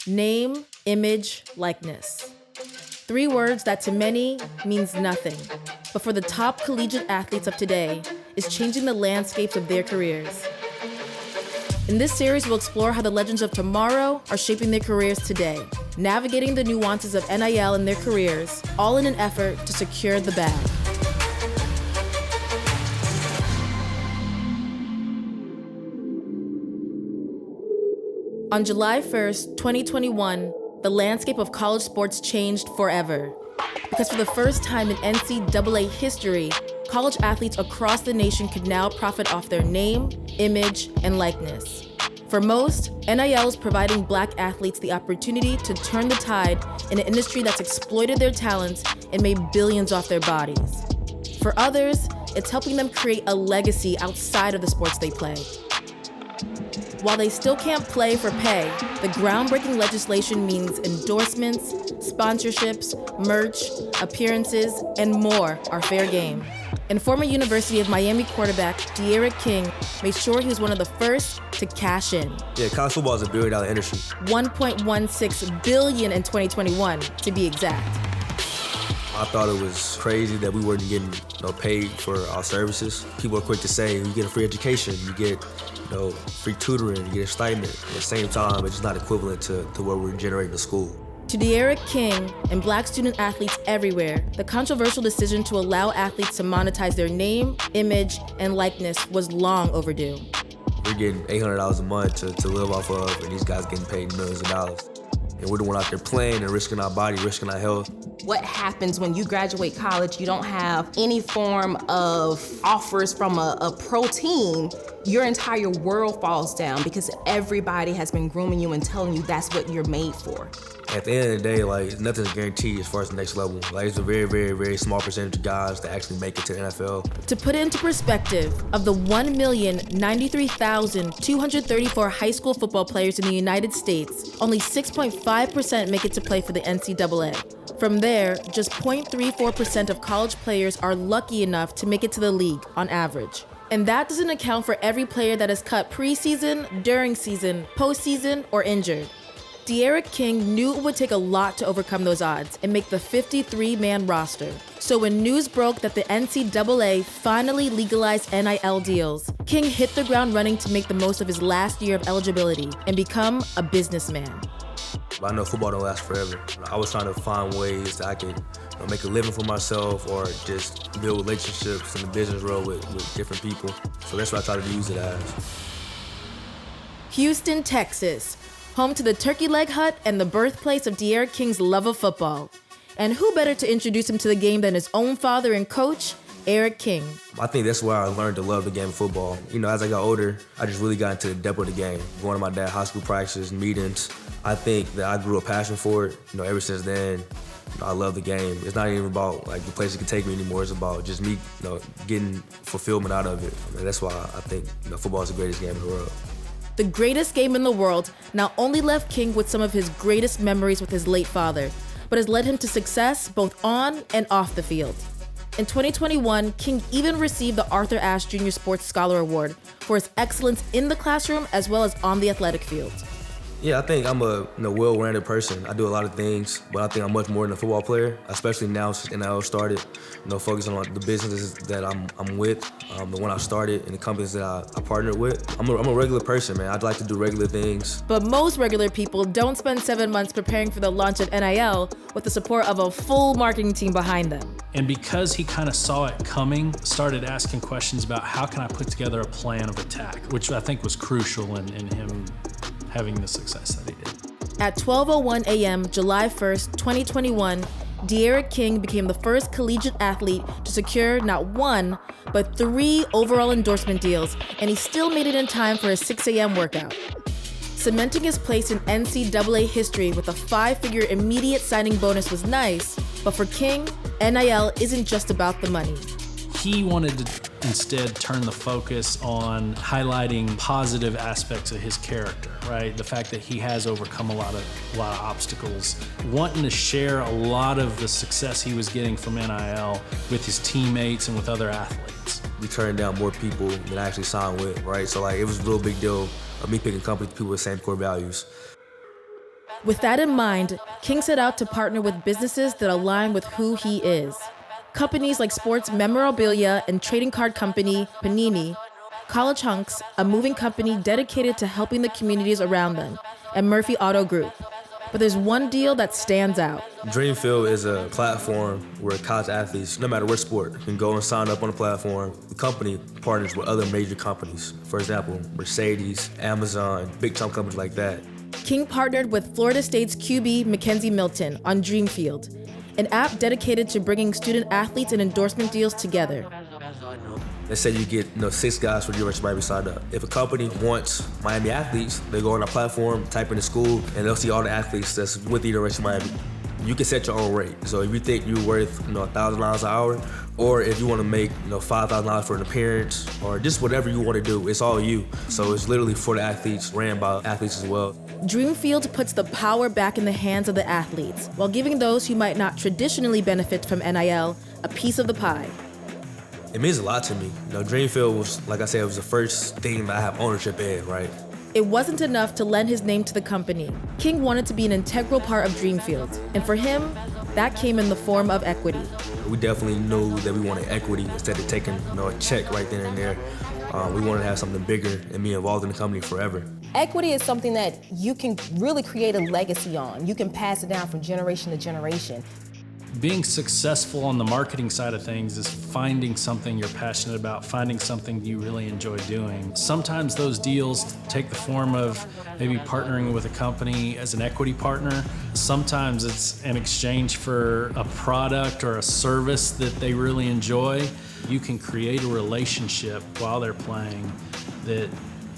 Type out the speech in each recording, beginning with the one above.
Name, image, likeness. 3 words that to many means nothing, but for the top collegiate athletes of today is changing the landscapes of their careers. In this series, we'll explore how the legends of tomorrow are shaping their careers today, navigating the nuances of NIL in their careers, all in an effort to secure the bag. On July 1st, 2021, the landscape of college sports changed forever. Because for the first time in NCAA history, college athletes across the nation could now profit off their name, image, and likeness. For most, NIL is providing Black athletes the opportunity to turn the tide in an industry that's exploited their talents and made billions off their bodies. For others, it's helping them create a legacy outside of the sports they play. While they still can't play for pay, the groundbreaking legislation means endorsements, sponsorships, merch, appearances, and more are fair game. And former University of Miami quarterback D'Eriq King made sure he was one of the first to cash in. Yeah, college football is a billion-dollar industry. $1.16 billion in 2021, to be exact. I thought it was crazy that we weren't getting paid for our services. People are quick to say, you get a free education, you get free tutoring, you get a stipend. At the same time, it's just not equivalent to what we're generating in school. To D'Eriq King and Black student athletes everywhere, the controversial decision to allow athletes to monetize their name, image, and likeness was long overdue. We're getting $800 a month to live off of, and these guys getting paid millions of dollars. And we're the one out there playing and risking our body, risking our health. What happens when you graduate college, you don't have any form of offers from a pro team, your entire world falls down because everybody has been grooming you and telling you that's what you're made for. At the end of the day, nothing's guaranteed as far as the next level. It's a very, very, very small percentage of guys that actually make it to the NFL. To put it into perspective, of the 1,093,234 high school football players in the United States, only 6.5% make it to play for the NCAA. From there, just 0.34% of college players are lucky enough to make it to the league on average. And that doesn't account for every player that is cut preseason, during season, postseason, or injured. D'Eriq King knew it would take a lot to overcome those odds and make the 53-man roster. So when news broke that the NCAA finally legalized NIL deals, King hit the ground running to make the most of his last year of eligibility and become a businessman. I know football don't last forever. I was trying to find ways that I could make a living for myself or just build relationships in the business world with different people. So that's what I try to use it as. Houston, Texas, home to the Turkey Leg Hut and the birthplace of D'Eriq King's love of football. And who better to introduce him to the game than his own father and coach, D'Eriq King. I think that's where I learned to love the game of football. As I got older, I just really got into the depth of the game. Going to my dad's high school practices, meetings, I think that I grew a passion for it. Ever since then, I love the game. It's not even about the place it can take me anymore. It's about just me, getting fulfillment out of it. That's why I think football is the greatest game in the world. The greatest game in the world not only left King with some of his greatest memories with his late father, but has led him to success both on and off the field. In 2021, King even received the Arthur Ashe Jr. Sports Scholar Award for his excellence in the classroom as well as on the athletic field. Yeah, I think I'm a well-rounded person. I do a lot of things, but I think I'm much more than a football player, especially now since NIL started, focusing on the businesses that I'm with, the one I started, and the companies that I partnered with. I'm a regular person, man. I'd like to do regular things. But most regular people don't spend 7 months preparing for the launch of NIL with the support of a full marketing team behind them. And because he kind of saw it coming, started asking questions about how can I put together a plan of attack, which I think was crucial in him having the success that he did. At 12:01 a.m., July 1st, 2021, D'Eriq King became the first collegiate athlete to secure not 1, but 3 overall endorsement deals, and he still made it in time for his 6 a.m. workout. Cementing his place in NCAA history with a 5-figure immediate signing bonus was nice, but for King, NIL isn't just about the money. He wanted to instead turn the focus on highlighting positive aspects of his character, right? The fact that he has overcome a lot of obstacles, wanting to share a lot of the success he was getting from NIL with his teammates and with other athletes. We turned down more people than I actually signed with, right? So it was a real big deal of me picking companies with people with the same core values. With that in mind, King set out to partner with businesses that align with who he is. Companies like sports memorabilia and trading card company Panini, College Hunks, a moving company dedicated to helping the communities around them, and Murphy Auto Group. But there's one deal that stands out. Dreamfield is a platform where college athletes, no matter what sport, can go and sign up on the platform. The company partners with other major companies. For example, Mercedes, Amazon, big-time companies like that. King partnered with Florida State's QB Mackenzie Milton on Dreamfield, an app dedicated to bringing student athletes and endorsement deals together. Let's say you get 6 guys for the University of Miami signed up. If a company wants Miami athletes, they go on our platform, type in the school, and they'll see all the athletes that's with the University of Miami. You can set your own rate. So if you think you're worth $1,000 an hour, or if you want to make $5,000 for an appearance, or just whatever you want to do, it's all you. So it's literally for the athletes, ran by athletes as well. Dreamfield puts the power back in the hands of the athletes, while giving those who might not traditionally benefit from NIL a piece of the pie. It means a lot to me. Dreamfield was, like I said, it was the first thing that I have ownership in, right? It wasn't enough to lend his name to the company. King wanted to be an integral part of Dreamfield, and for him, that came in the form of equity. We definitely knew that we wanted equity instead of taking a check right then and there. We wanted to have something bigger and be involved in the company forever. Equity is something that you can really create a legacy on. You can pass it down from generation to generation. Being successful on the marketing side of things is finding something you're passionate about, finding something you really enjoy doing. Sometimes those deals take the form of maybe partnering with a company as an equity partner. Sometimes it's in exchange for a product or a service that they really enjoy. You can create a relationship while they're playing that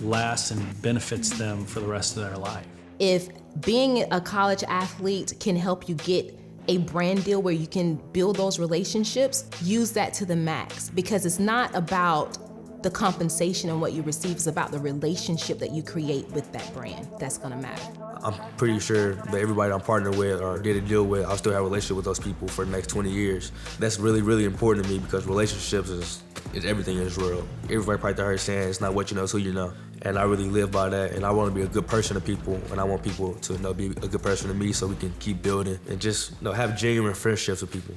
lasts and benefits them for the rest of their life. If being a college athlete can help you get a brand deal where you can build those relationships, use that to the max, because it's not about the compensation and what you receive, it's about the relationship that you create with that brand that's gonna matter. I'm pretty sure that everybody I'm partnered with or did a deal with, I'll still have a relationship with those people for the next 20 years. That's really, really important to me because relationships is everything in this world. Everybody probably heard saying it's not what you know, it's who you know. And I really live by that, and I want to be a good person to people, and I want people to be a good person to me so we can keep building and just have genuine friendships with people.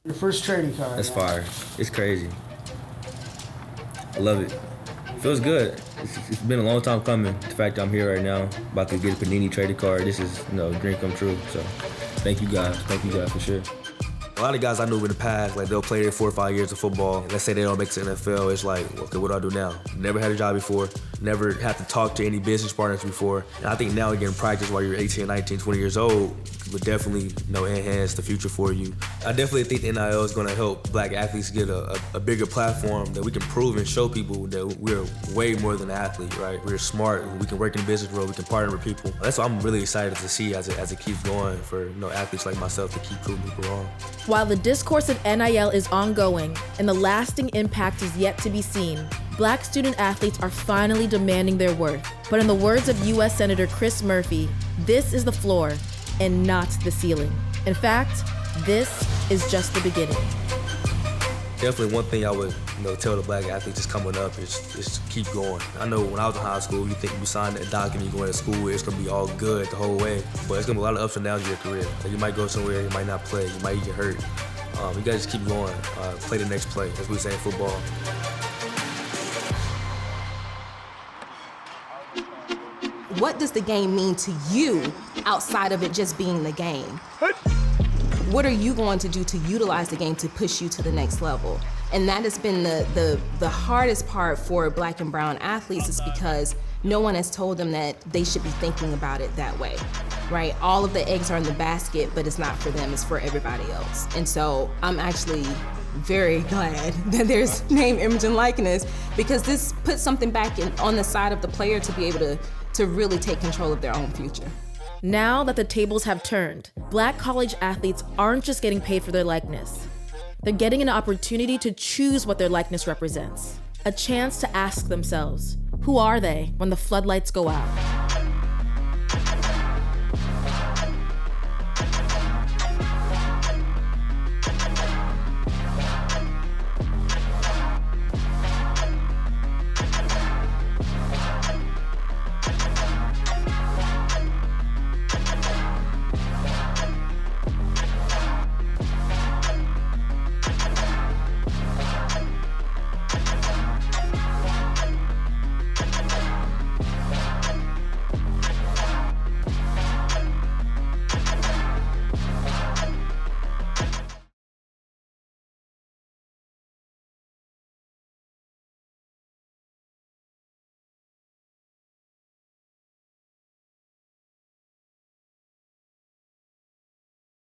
Your first trading card. That's fire. It's crazy. I love it. Feels good. It's been a long time coming. The fact that I'm here right now, about to get a Panini trading card, this is a dream come true. So thank you guys for sure. A lot of guys I knew in the past, they'll play their 4 or 5 years of football. Let's say they don't make it to the NFL. It's like, okay, what do I do now? Never had a job before. Never had to talk to any business partners before. And I think now getting practice while you're 18, 19, 20 years old would definitely enhance the future for you. I definitely think the NIL is going to help black athletes get a bigger platform that we can prove and show people that we're way more than an athlete, right? We're smart. We can work in the business world. We can partner with people. That's what I'm really excited to see as it keeps going for athletes like myself to keep proving people wrong. While the discourse of NIL is ongoing and the lasting impact is yet to be seen, black student athletes are finally demanding their worth. But in the words of U.S. Senator Chris Murphy, this is the floor and not the ceiling. In fact, this is just the beginning. Definitely one thing I would tell the black athletes just coming up is keep going. I know when I was in high school, you think you sign a document, you going to school, it's going to be all good the whole way. But it's going to be a lot of ups and downs in your career. You might go somewhere, you might not play, you might get hurt. You got to just keep going, play the next play, as we say in football. What does the game mean to you outside of it just being the game? What are you going to do to utilize the game to push you to the next level? And that has been the hardest part for black and brown athletes, is because no one has told them that they should be thinking about it that way, right? All of the eggs are in the basket, but it's not for them, it's for everybody else. And so I'm actually very glad that there's name, image, and likeness, because this puts something back on the side of the player to be able to really take control of their own future. Now that the tables have turned, black college athletes aren't just getting paid for their likeness. They're getting an opportunity to choose what their likeness represents. A chance to ask themselves, who are they when the floodlights go out?